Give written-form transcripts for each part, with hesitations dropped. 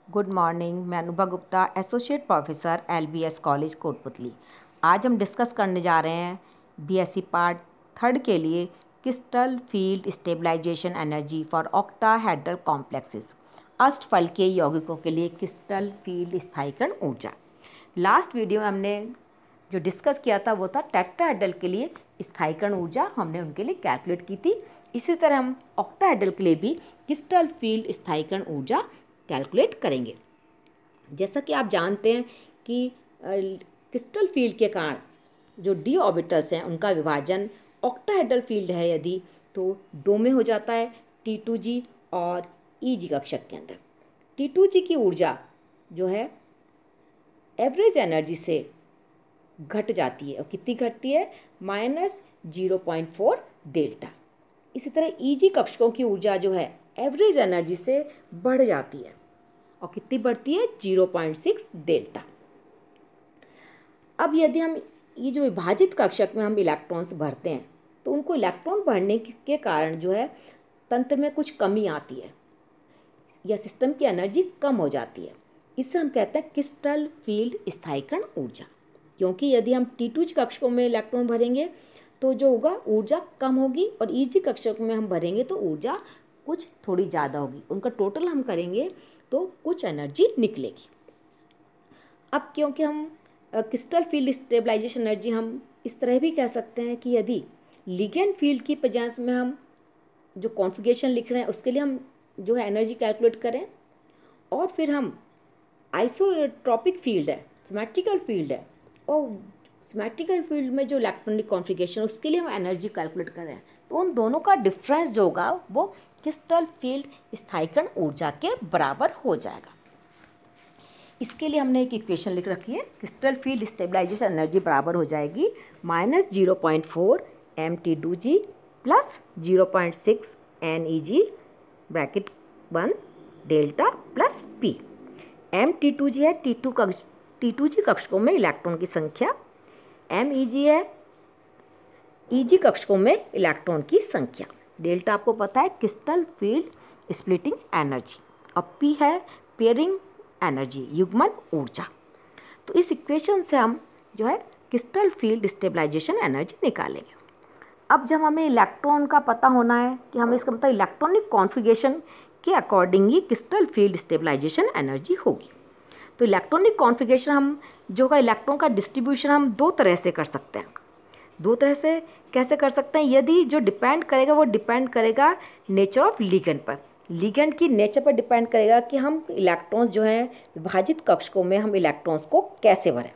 Good morning. मैं Anubha Gupta, associate professor LBS college Kotputli. आज हम डिस्कस करने जा रहे हैं BSc पार्ट 3 के लिए crystal field stabilisation energy for octahedral complexes. अष्टफल के यौगिकों के लिए क्रिस्टल फील्ड स्थायीकरण ऊर्जा। लास्ट वीडियो में हमने जो डिस्कस किया था वो था टेट्राहेड्रल के लिए स्थायीकरण ऊर्जा, हमने उनके लिए कैलकुलेट की थी। इसी तरह हम ऑक्टाहेड्रल के लिए भी क्रिस्टल फील्ड स्थायीकरण ऊर्जा कैलकुलेट करेंगे। जैसा कि आप जानते हैं कि क्रिस्टल फील्ड के कारण जो d ऑर्बिटल्स हैं उनका विभाजन ऑक्टाहेड्रल फील्ड है यदि तो 2 में हो जाता है, T2g और Eg कक्षक के अंदर। T2g की ऊर्जा जो है एवरेज एनर्जी से घट जाती है और कितनी घटती है, -0.4 डेल्टा। इसी तरह Eg कक्षकों की ऊर्जा जो है एवरेज एनर्जी से बढ़ जाती है और कितनी बढ़ती है, 0.6 डेल्टा। अब यदि हम ये जो विभाजित कक्षक में हम इलेक्ट्रॉन्स भरते हैं तो उनको इलेक्ट्रॉन भरने के कारण जो है तंत्र में कुछ कमी आती है या सिस्टम की एनर्जी कम हो जाती है। इससे हम कहते हैं क्रिस्टल फील्ड स्थायीकरण ऊर्जा, क्योंकि यदि हम T2 कक्षकों में इलेक्ट्रॉन भरेंगे तो जो होगा ऊर्जा कम होगी और Eg कक्षक में हम भरेंगे तो ऊर्जा कुछ थोड़ी ज़्यादा होगी। उनका टोटल हम करेंगे तो कुछ एनर्जी निकलेगी। अब क्योंकि हम क्रिस्टल फील्ड स्टेबलाइजेशन एनर्जी हम इस तरह भी कह सकते हैं कि यदि लिगेंड फील्ड की प्रेजेंस में हम जो कॉन्फ़िगरेशन लिख रहे हैं उसके लिए हम जो है एनर्जी कैलकुलेट करें और फिर हम आइसोट्रॉपिक फील्ड है, सिमेट्रिकल फील्ड है और सिमेट्रिकल फील्ड में जो इलेक्ट्रॉनिक कॉन्फ़िगरेशन उसके लिए हम एनर्जी कैलकुलेट करें तो उन दोनों का डिफरेंस जो होगा वो क्रिस्टल फील्ड स्थायीकरण ऊर्जा के बराबर हो जाएगा। इसके लिए हमने एक इक्वेशन लिख रखी है, क्रिस्टल फील्ड स्टेबलाइजेशन एनर्जी बराबर हो जाएगी -0.4 mT2g plus 0.6 NEG bracket 1 delta plus P। mT2g है T2g कक्षकों में इलेक्ट्रॉन की संख्या, MEG है Eg कक्षकों में इलेक्ट्रॉन की संख्या, डेल्टा आपको पता है क्रिस्टल फील्ड स्प्लिटिंग एनर्जी और P है पेयरिंग एनर्जी, युग्मन ऊर्जा। तो इस इक्वेशन से हम जो है क्रिस्टल फील्ड स्टेबलाइजेशन एनर्जी निकालेंगे। अब जब हमें इलेक्ट्रॉन का पता होना है कि हमें इसका मतलब इलेक्ट्रॉनिक कॉन्फ़िगरेशन के अकॉर्डिंग ही क्रिस्टल फील्ड स्टेबलाइजेशन एनर्जी होगी। तो इलेक्ट्रॉनिक कॉन्फ़िगरेशन हम जो का इलेक्ट्रॉन का डिस्ट्रीब्यूशन हम दो तरह से कर सकते हैं। दो तरह से कैसे कर सकते हैं, यदि जो डिपेंड करेगा वो डिपेंड करेगा नेचर ऑफ लिगेंड पर, लिगेंड की नेचर पर डिपेंड करेगा कि हम इलेक्ट्रॉन्स जो हैं विभाजित कक्षकों में हम इलेक्ट्रॉन्स को कैसे भरें।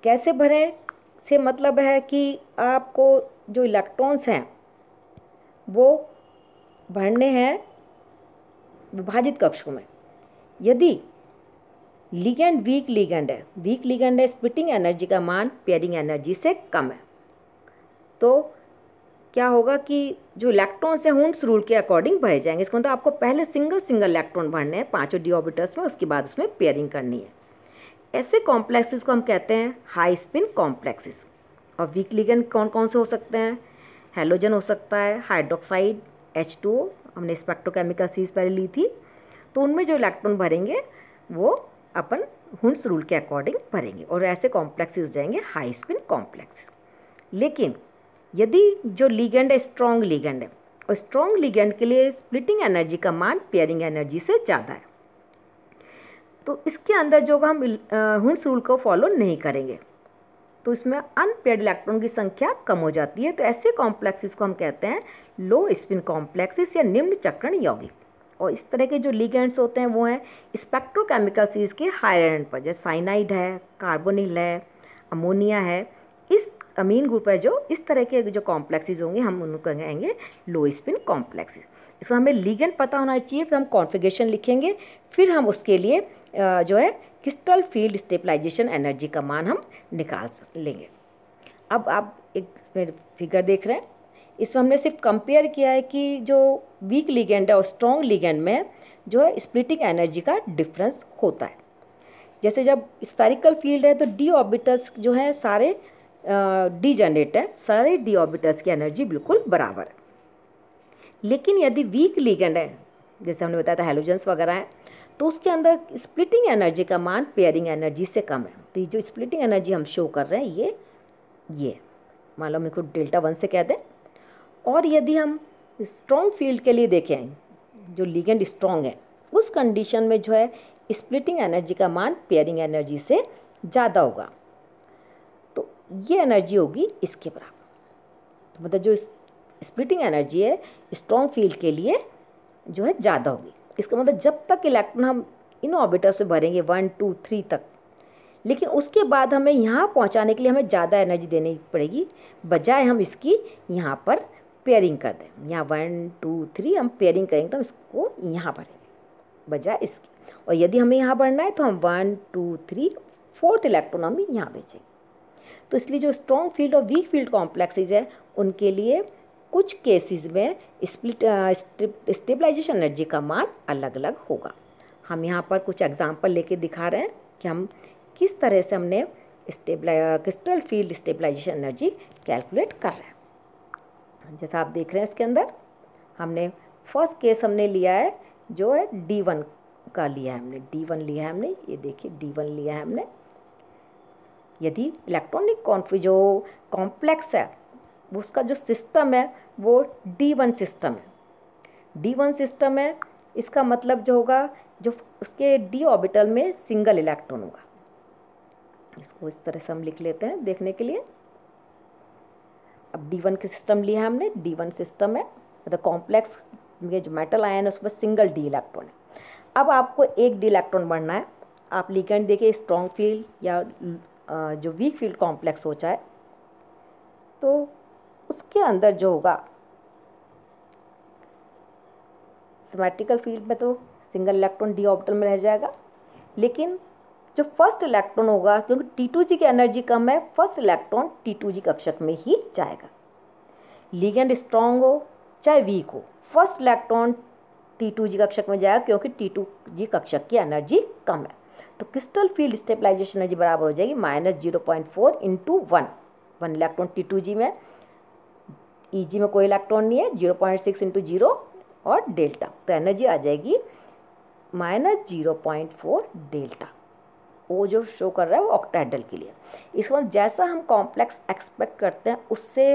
कैसे भरें से मतलब है कि आपको जो इलेक्ट्रॉन्स हैं वो भरने हैं विभाजित कक्षकों में। यदि लिगेंड वीक लिगेंड है, स्प्लिटिंग एनर्जी का मान पेयरिंग एनर्जी से कम है, तो क्या होगा कि जो इलेक्ट्रॉन्स हैं हुंड्स रूल के अकॉर्डिंग भरे जाएंगे। इसका मतलब आपको पहले सिंगल इलेक्ट्रॉन भरने हैं 5 d ऑर्बिटल्स में, उसके बाद उसमें पेयरिंग करनी है। ऐसे कॉम्प्लेक्सेस को हम कहते हैं हाई स्पिन कॉम्प्लेक्सेस। और वीक लिगेंड कौन कौन से हो सकते हैं, हेलोजन हो सकता है, हाइड्रोक्साइड H2O, हमने स्पेक्ट्रोकेमिकल सीरीज पहले ली थी, तो उनमें जो इलेक्ट्रॉन भरेंगे वो अपन हुंड्स रूल के अकॉर्डिंग भरेंगे और ऐसे कॉम्प्लेक्सेस हो जाएंगे हाई स्पिन कॉम्प्लेक्स। लेकिन यदि जो लिगेंड है स्ट्रॉन्ग लिगेंड है और स्ट्रॉन्ग लिगेंड के लिए स्प्लिटिंग एनर्जी का मान पेयरिंग एनर्जी से ज़्यादा है, तो इसके अंदर जो हम हुंड्स रूल को फॉलो नहीं करेंगे तो इसमें अनपेयर्ड इलेक्ट्रॉन की संख्या कम हो जाती है। तो ऐसे कॉम्प्लेक्सेस को हम कहते हैं लो स्पिन कॉम्प्लेक्सेस या निम्न चक्रण यौगिक। और इस तरह के जो लिगेंड्स होते हैं वो हैं स्पेक्ट्रोकेमिकल सीरीज के हायर एंड पर, जैसे साइनाइड है, कार्बोनिल है, अमोनिया है। इस अमीन ग्रुप है जो इस तरह के जो कॉम्प्लेक्सेस होंगे हम उनको कहेंगे लो स्पिन कॉम्प्लेक्सेस। इसमें हमें लिगेंड पता होना चाहिए, फिर हम कॉन्फ़िगरेशन लिखेंगे, फिर हम उसके लिए जो है क्रिस्टल फील्ड स्टेबलाइजेशन एनर्जी का मान हम निकाल लेंगे। अब आप एक फिगर देख रहे हैं, इसमें हमने सिर्फ कंपेयर किया है कि जो वीक लिगेंड है और स्ट्रॉन्ग लिगेंड में जो है स्प्लिटिंग एनर्जी का डिफरेंस होता है। जैसे जब स्फेरिकल फील्ड है तो d ऑर्बिटल्स जो है सारे डी जनरेट है, सारे d ऑर्बिटल्स की एनर्जी बिल्कुल बराबर है। लेकिन यदि वीक लिगेंड है जैसे हमने बताया था हैलोजेंस वगैरह हैं, तो उसके अंदर स्प्लिटिंग एनर्जी का मान पेयरिंग एनर्जी से कम है। तो ये जो स्प्लिटिंग एनर्जी हम शो कर रहे हैं ये मान लो हम इसको डेल्टा 1 से कह दें। और यदि हम स्ट्रॉन्ग फील्ड के लिए देखें, जो लिगेंड स्ट्रॉन्ग है, उस कंडीशन में जो है स्प्लिटिंग एनर्जी का मान पेयरिंग एनर्जी से ज़्यादा होगा। तो ये एनर्जी होगी इसके बराबर। तो मतलब जो स्प्लिटिंग एनर्जी है स्ट्रॉन्ग फील्ड के लिए जो है ज़्यादा होगी। इसका मतलब जब तक इलेक्ट्रॉन हम इन ऑर्बिटल से भरेंगे 1 2 3 तक, लेकिन उसके बाद हमें यहाँ पहुँचाने के लिए हमें ज़्यादा एनर्जी देनी पड़ेगी, बजाय हम इसकी यहाँ पर पेयरिंग कर दें। यहाँ 1 2 3 हम पेयरिंग करेंगे तो हम इसको यहाँ भरेंगे बजाय इसकी। और यदि हमें यहाँ बढ़ना है तो हम 1 2 3 4th इलेक्ट्रॉन हम यहाँ भेजेंगे। तो इसलिए जो स्ट्रॉन्ग फील्ड और वीक फील्ड कॉम्प्लेक्सेस है उनके लिए कुछ केसेस में स्टेबलाइजेशन एनर्जी का मान अलग अलग होगा। हम यहाँ पर कुछ एग्जांपल लेके दिखा रहे हैं कि हम किस तरह से हमने crystal field stabilisation energy calculate कर रहे हैं। जैसा आप देख रहे हैं इसके अंदर हमने फर्स्ट केस हमने लिया है जो है D1 का लिया है हमने, D1 लिया है हमने, ये देखिए D1 लिया है हमने। यदि इलेक्ट्रॉनिक जो कॉम्प्लेक्स है उसका जो सिस्टम है वो D1 सिस्टम है। D1 सिस्टम है, इसका मतलब जो होगा जो उसके D ऑर्बिटल में सिंगल इलेक्ट्रॉन होगा। इसको इस तरह से हम लिख लेते हैं देखने के लिए। अब D1 के सिस्टम लिया है हमने, D1 सिस्टम है मतलब कॉम्प्लेक्स में जो मेटल आयन है उसमें सिंगल D इलेक्ट्रॉन है। अब आपको एक D इलेक्ट्रॉन बढ़ना है, आप लिगेंड देखिए स्ट्रॉन्ग फील्ड या जो वीक फील्ड कॉम्प्लेक्स हो चाहे, तो उसके अंदर जो होगा सिमेट्रिकल फील्ड में तो सिंगल इलेक्ट्रॉन D ऑर्बिटल में रह जाएगा, लेकिन जो फर्स्ट इलेक्ट्रॉन होगा क्योंकि T2G की एनर्जी कम है, फर्स्ट इलेक्ट्रॉन T2G कक्षक में ही जाएगा। लिगेंड स्ट्रॉन्ग हो चाहे वीक हो, फर्स्ट इलेक्ट्रॉन T2G कक्षक में जाएगा क्योंकि T2G कक्षक की एनर्जी कम है। तो क्रिस्टल फील्ड स्टेबलाइजेशन एनर्जी बराबर हो जाएगी -0.4 × 1 इलेक्ट्रॉन T2G में, EG में कोई इलेक्ट्रॉन नहीं है, 0.6 × 0 और डेल्टा, तो एनर्जी आ जाएगी -0.4 डेल्टा। वो जो शो कर रहा है वो ऑक्टाहेड्रल के लिए। इसके बाद जैसा हम कॉम्प्लेक्स एक्सपेक्ट करते हैं उससे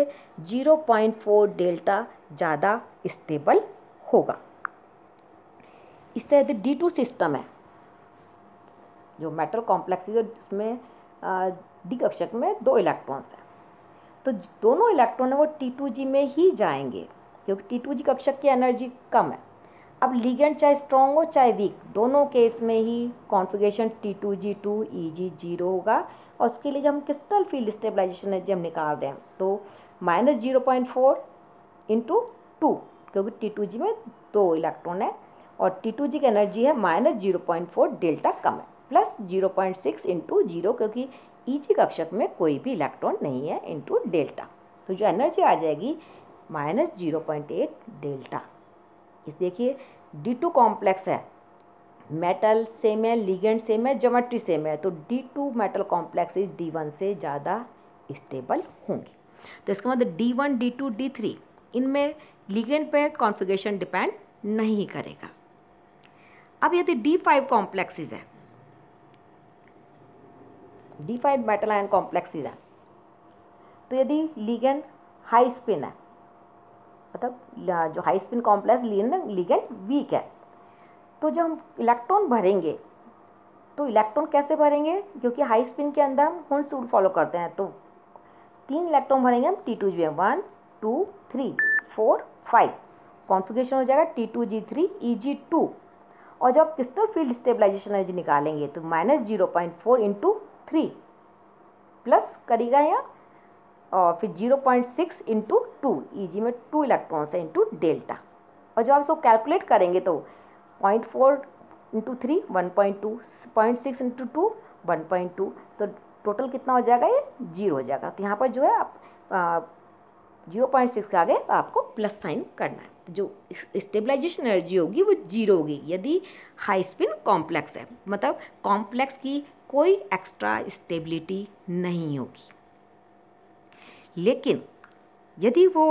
0.4 डेल्टा ज़्यादा स्टेबल होगा। इस तरह से D2 सिस्टम है जो मेटल कॉम्प्लेक्स है जिसमें D कक्षक में 2 इलेक्ट्रॉन्स हैं, तो दोनों इलेक्ट्रॉन है वो T2G में ही जाएंगे क्योंकि T2G कक्षक की एनर्जी कम है। अब लिगेंड चाहे स्ट्रॉन्ग हो चाहे वीक, दोनों केस में ही कॉन्फ़िगरेशन T2G2 EG 0 होगा। और उसके लिए जब हम क्रिस्टल फील्ड स्टेबलाइजेशन एनर्जी हम निकाल रहे हैं तो -0.4 × 2 क्योंकि T2G में 2 इलेक्ट्रॉन है और T2G की एनर्जी है -0.4 डेल्टा कम है, प्लस 0.6 × 0 क्योंकि EG कक्षक में कोई भी इलेक्ट्रॉन नहीं है इंटू डेल्टा, तो जो एनर्जी आ जाएगी -0.8 डेल्टा। इस देखिए D2 कॉम्प्लेक्स है, मेटल सेम है, लिगेंड सेम है, ज्योमेट्री सेम है, तो D2 मेटल कॉम्प्लेक्स D1 से ज़्यादा स्टेबल होंगे। तो इसका मतलब D1 D2 D3 इनमें लिगेंड पे कॉन्फ़िगरेशन डिपेंड नहीं करेगा। अब यदि D5 कॉम्प्लेक्सेस है, D5 मेटल आयन कॉम्प्लेक्सेस है, तो यदि लिगेंड हाई स्पिन है मतलब जो high spin complex ligand weak है, तो जब हम इलेक्ट्रॉन भरेंगे तो इलेक्ट्रॉन कैसे भरेंगे, क्योंकि हाई स्पिन के अंदर हम हुंस रूल फॉलो करते हैं, तो 3 इलेक्ट्रॉन भरेंगे हम T2G में, 1 2 3 4 5 कॉन्फ़िगरेशन हो जाएगा T2G3 EG2। और जब आप क्रिस्टल फील्ड स्टेबलाइजेशन एनर्जी निकालेंगे तो -0.4 × 3 प्लस करेगा यहाँ और फिर 0.6 × 2 EG में 2 इलेक्ट्रॉन्स है इंटू डेल्टा। और जब आप इसको कैलकुलेट करेंगे तो 0.4 × 3 1.2, 0.6 × 2 1.2, तो टोटल कितना हो जाएगा, ये 0 हो जाएगा। तो यहाँ पर जो है आप 0.6 के आगे आपको प्लस साइन करना है, तो जो स्टेबलाइजेशन एनर्जी होगी वो 0 होगी यदि हाई स्पिन कॉम्प्लेक्स है, मतलब कॉम्प्लेक्स की कोई एक्स्ट्रा स्टेबिलिटी नहीं होगी। लेकिन यदि वो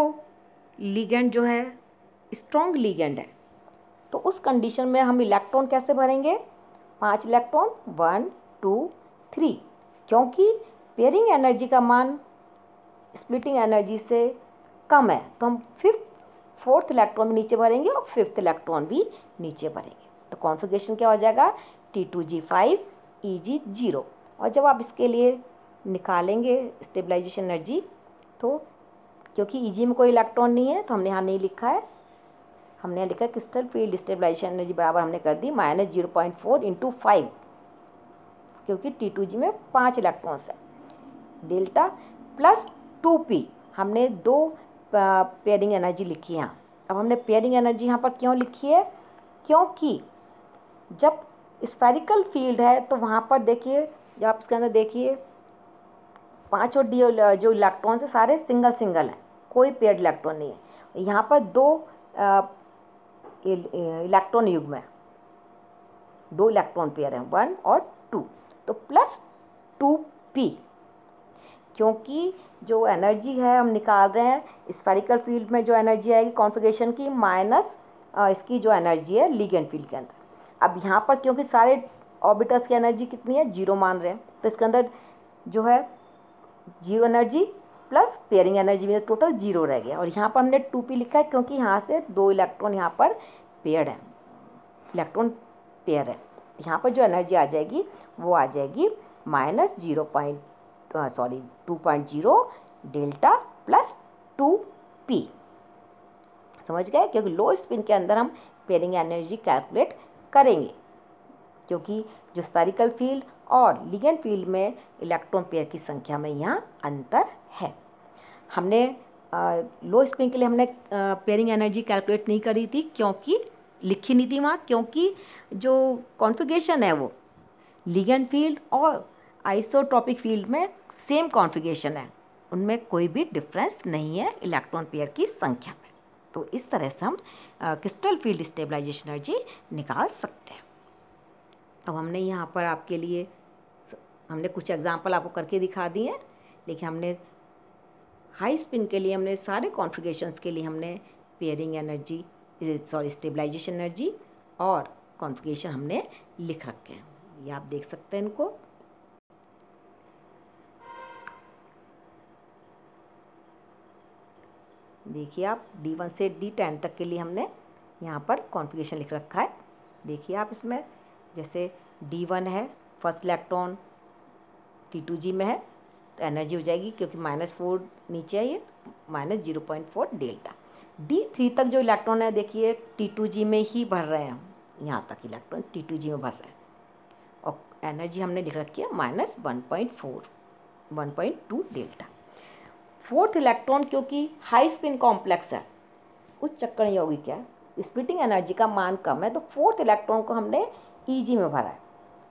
लिगेंड जो है स्ट्रॉन्ग लिगेंड है तो उस कंडीशन में हम इलेक्ट्रॉन कैसे भरेंगे, 5 इलेक्ट्रॉन 1 2 3, क्योंकि पेयरिंग एनर्जी का मान स्प्लिटिंग एनर्जी से कम है तो हम फोर्थ इलेक्ट्रॉन भी नीचे भरेंगे और फिफ्थ इलेक्ट्रॉन भी नीचे भरेंगे। तो कॉन्फ़िगरेशन क्या हो जाएगा, T2G5 Eg0। और जब आप इसके लिए निकालेंगे स्टेबलाइजेशन एनर्जी, तो क्योंकि Eg में कोई इलेक्ट्रॉन नहीं है तो हमने यहाँ नहीं लिखा है, हमने यहाँ लिखा है क्रिस्टल फील्ड स्टेबलाइजेशन एनर्जी बराबर हमने कर दी -0.4 × 5, क्योंकि T2G में 5 इलेक्ट्रॉन्स है, डेल्टा प्लस 2p। हमने 2 पेयरिंग एनर्जी लिखी है यहाँ। अब हमने पेयरिंग एनर्जी यहाँ पर क्यों लिखी है, क्योंकि जब स्फेरिकल फील्ड है तो वहाँ पर देखिए, जब आप इसके अंदर देखिए 5 और जो इलेक्ट्रॉन्स है सारे सिंगल सिंगल हैं, कोई पेयर्ड इलेक्ट्रॉन नहीं है। यहाँ पर 2 इलेक्ट्रॉन युग्म है, 2 इलेक्ट्रॉन पेयर हैं 1 और 2, तो प्लस 2p, क्योंकि जो एनर्जी है हम निकाल रहे हैं स्फेरिकल फील्ड में, जो एनर्जी आएगी कॉन्फ़िगरेशन की माइनस इसकी जो एनर्जी है लिगेंड फील्ड के अंदर। अब यहाँ पर क्योंकि सारे ऑर्बिटल्स की एनर्जी कितनी है, 0 मान रहे हैं, तो इसके अंदर जो है 0 एनर्जी प्लस पेयरिंग एनर्जी में टोटल 0 रह गया। और यहाँ पर हमने 2p लिखा है क्योंकि यहाँ से 2 इलेक्ट्रॉन यहाँ पर पेयर्ड है, इलेक्ट्रॉन पेयर है। यहाँ पर जो एनर्जी आ जाएगी वो आ जाएगी -2.0 डेल्टा प्लस 2p। समझ गए, क्योंकि लो स्पिन के अंदर हम पेयरिंग एनर्जी कैलकुलेट करेंगे, क्योंकि जो स्फेरिकल फील्ड और लिगेंड फील्ड में इलेक्ट्रॉन पेयर की संख्या में यहाँ अंतर है। हमने लो स्पिन के लिए हमने पेयरिंग एनर्जी कैलकुलेट नहीं करी थी, क्योंकि लिखी नहीं थी वहाँ, क्योंकि जो कॉन्फ़िगरेशन है वो लिगेंड फील्ड और आइसोट्रॉपिक फील्ड में सेम कॉन्फ़िगरेशन है, उनमें कोई भी डिफरेंस नहीं है इलेक्ट्रॉन पेयर की संख्या में। तो इस तरह से हम क्रिस्टल फील्ड स्टेबलाइजेशन एनर्जी निकाल सकते हैं। अब हमने यहाँ पर आपके लिए हमने कुछ एग्जांपल आपको करके दिखा दिए हैं, लेकिन हमने हाई स्पिन के लिए हमने सारे कॉन्फ़िगरेशंस के लिए हमने पेयरिंग एनर्जी स्टेबलाइजेशन एनर्जी और कॉन्फ़िगरेशन हमने लिख रखे हैं। ये आप देख सकते हैं इनको। देखिए आप D1 से D10 तक के लिए हमने यहाँ पर कॉन्फ़िगरेशन लिख रखा है। देखिए आप इसमें जैसे D1 है, फर्स्ट इलेक्ट्रॉन T2G में है तो एनर्जी हो जाएगी, क्योंकि -4 नीचे है ये, -0.4 डेल्टा। D3 तक जो इलेक्ट्रॉन है देखिए T2G में ही भर रहे हैं, यहाँ तक इलेक्ट्रॉन T2G में भर रहे हैं और एनर्जी हमने लिख रखी है -1.2 डेल्टा। फोर्थ इलेक्ट्रॉन क्योंकि हाई स्पिन कॉम्प्लेक्स है, उच्च चक्रण यौगिक है, स्प्लिटिंग एनर्जी का मान कम है, तो फोर्थ इलेक्ट्रॉन को हमने Eg में भरा है।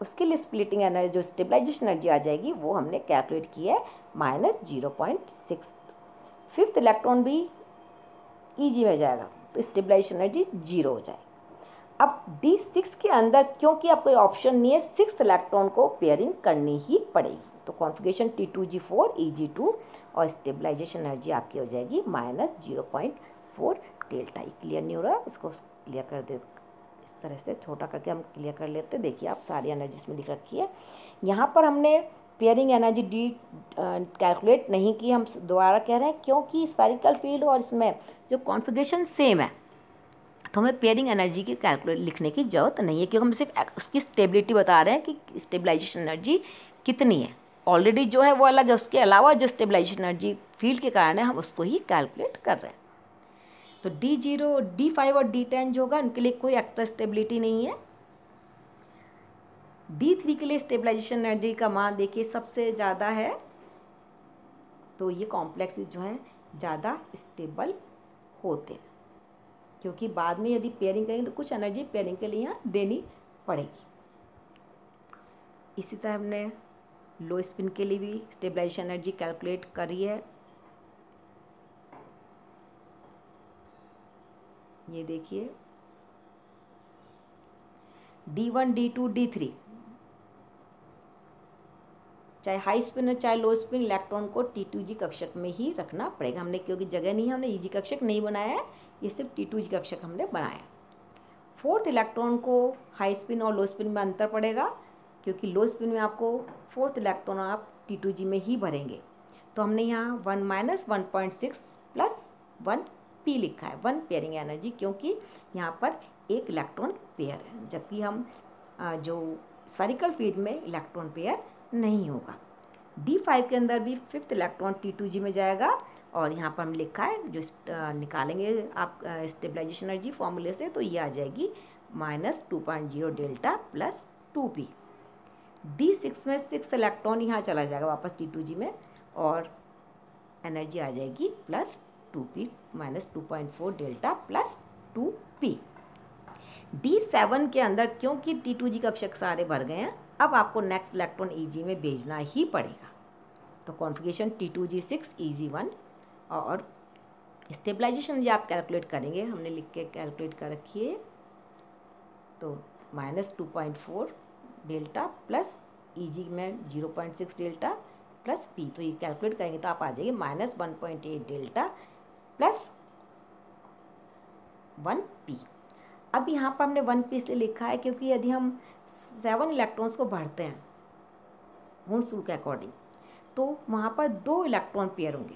उसके लिए स्प्लिटिंग एनर्जी जो स्टेबलाइजेशन एनर्जी आ जाएगी वो हमने कैलकुलेट की है -0.6। फिफ्थ इलेक्ट्रॉन भी Eg में जाएगा तो स्टेबलाइजेशन एनर्जी 0 हो जाएगी। अब D6 के अंदर क्योंकि अब कोई ऑप्शन नहीं है, सिक्स्थ इलेक्ट्रॉन को पेयरिंग करनी ही पड़ेगी, तो कॉन्फ़िगरेशन T2G4 Eg2 और स्टेबलाइजेशन एनर्जी आपकी हो जाएगी -0.4 डेल्टा। क्लियर नहीं हो रहा है, इसको क्लियर कर दे, इस तरह से छोटा करके हम क्लियर कर लेते हैं। देखिए आप सारी एनर्जी इसमें लिख रखी है। यहाँ पर हमने पेयरिंग एनर्जी डी कैलकुलेट नहीं की, हम दोबारा कह रहे हैं क्योंकि स्फेरिकल फील्ड और इसमें जो कॉन्फ़िगरेशन सेम है तो हमें पेयरिंग एनर्जी की कैलकुलेट लिखने की ज़रूरत नहीं है, क्योंकि हम सिर्फ उसकी स्टेबिलिटी बता रहे हैं कि स्टेबलाइजेशन एनर्जी कितनी है। ऑलरेडी जो है वो अलग है, उसके अलावा जो स्टेबलाइजेशन एनर्जी फील्ड के कारण है हम उसको ही कैलकुलेट कर रहे हैं। तो D0, D5 और D10 जो होगा उनके लिए कोई एक्स्ट्रा स्टेबिलिटी नहीं है। D3 के लिए स्टेबलाइजेशन एनर्जी का मान देखिए सबसे ज़्यादा है, तो ये कॉम्प्लेक्स जो हैं ज़्यादा स्टेबल होते हैं, क्योंकि बाद में यदि पेयरिंग करेंगे तो कुछ एनर्जी पेयरिंग के लिए यहाँ देनी पड़ेगी। इसी तरह हमने लो स्पिन के लिए भी स्टेबलाइजेशन एनर्जी कैलकुलेट करी है। ये देखिए D1, D2, D3 चाहे हाई स्पिन हो चाहे लो स्पिन, इलेक्ट्रॉन को T2G कक्षक में ही रखना पड़ेगा। हमने क्योंकि जगह नहीं है, हमने Eg कक्षक नहीं बनाया है, ये सिर्फ T2G कक्षक हमने बनाया है। फोर्थ इलेक्ट्रॉन को हाई स्पिन और लो स्पिन में अंतर पड़ेगा, क्योंकि लो स्पिन में आपको फोर्थ इलेक्ट्रॉन आप T2G में ही भरेंगे। तो हमने यहाँ 1 - 1.6 प्लस 1 P लिखा है, 1 पेयरिंग एनर्जी, क्योंकि यहाँ पर एक इलेक्ट्रॉन पेयर है, जबकि हम जो स्फेरिकल फील्ड में इलेक्ट्रॉन पेयर नहीं होगा। D5 के अंदर भी फिफ्थ इलेक्ट्रॉन T2G में जाएगा, और यहाँ पर हम लिखा है जो निकालेंगे आप स्टेबलाइजेशन एनर्जी फॉर्मूले से, तो ये आ जाएगी -2.0 डेल्टा प्लस 2p। D6 में 6 इलेक्ट्रॉन यहाँ चला जाएगा वापस T2G में, और एनर्जी आ जाएगी +2p -2.4 delta plus 2p। D7 के अंदर क्योंकि T2G कक्षक सारे भर गए हैं, अब आपको नेक्स्ट इलेक्ट्रॉन EG में भेजना ही पड़ेगा। तो कॉन्फ़िगरेशन T2G6 EG1, और स्टेबलाइजेशन जो आप कैलकुलेट करेंगे, हमने लिख के कैलकुलेट कर रखी है, तो -2.4 डेल्टा प्लस EG में 0.6 डेल्टा प्लस P, तो ये कैलकुलेट करेंगे तो आप आ जाएगी -1.8 डेल्टा प्लस 1p। अब यहाँ पर हमने 1p इसलिए लिखा है क्योंकि यदि हम 7 इलेक्ट्रॉन्स को भरते हैं वुंड्स रूल के अकॉर्डिंग, तो वहाँ पर 2 इलेक्ट्रॉन पेयर होंगे,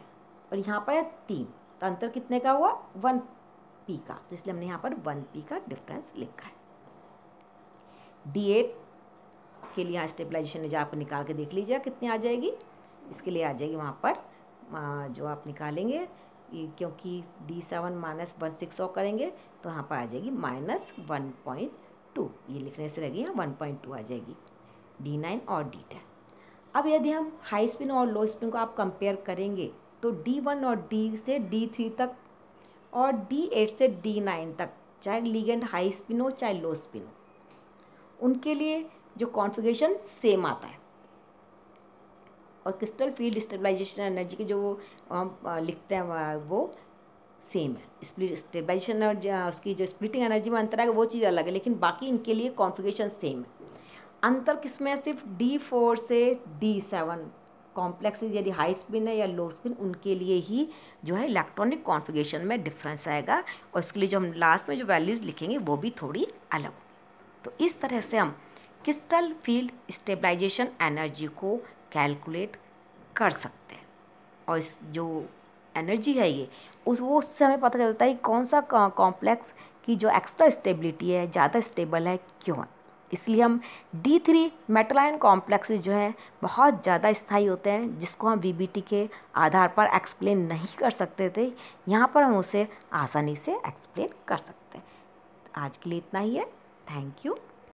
और यहाँ पर है 3, तो अंतर कितने का हुआ 1p का, तो इसलिए हमने यहाँ पर 1p का डिफरेंस लिखा है। D8 के लिए यहाँ स्टेबलाइजेशन जो आप निकाल के देख लीजिए कितनी आ जाएगी, इसके लिए आ जाएगी वहाँ पर जो आप निकालेंगे, क्योंकि D7 -1 करेंगे तो यहाँ पर आ जाएगी -1.2, ये लिखने से लगी 1.2 आ जाएगी। D9 और D10। अब यदि हम हाई स्पिन और लो स्पिन को आप कंपेयर करेंगे तो D1 और D से D3 तक और D8 से D9 तक, चाहे लिगेंड हाई स्पिन हो चाहे लो स्पिन हो, उनके लिए जो कॉन्फ़िगरेशन सेम आता है, और क्रिस्टल फील्ड स्टेबलाइजेशन एनर्जी की जो हम लिखते हैं वो सेम है। स्टेबलाइजेशन एनर्जी उसकी जो स्प्लिटिंग एनर्जी में अंतर है वो चीज़ अलग है, लेकिन बाकी इनके लिए कॉन्फ़िगरेशन सेम है। अंतर किसमें है, सिर्फ D4 से D7 कॉम्प्लेक्सेस यदि हाई स्पिन है या लो स्पिन, उनके लिए ही जो है इलेक्ट्रॉनिक कॉन्फ़िगरेशन में डिफरेंस आएगा, और इसके लिए जो हम लास्ट में जो वैल्यूज़ लिखेंगे वो भी थोड़ी अलग होगी। तो इस तरह से हम क्रिस्टल फील्ड स्टेबलाइजेशन एनर्जी को कैलकुलेट कर सकते हैं, और इस जो एनर्जी है ये उससे हमें पता चलता है कौन सा कॉम्प्लेक्स की जो एक्स्ट्रा स्टेबिलिटी है ज़्यादा स्टेबल है क्यों है। इसलिए हम D3 मेटल आयन कॉम्प्लेक्सेस जो हैं बहुत ज़्यादा स्थायी होते हैं, जिसको हम VBT के आधार पर एक्सप्लेन नहीं कर सकते थे, यहाँ पर हम उसे आसानी से एक्सप्लेन कर सकते हैं। आज के लिए इतना ही है। Thank you.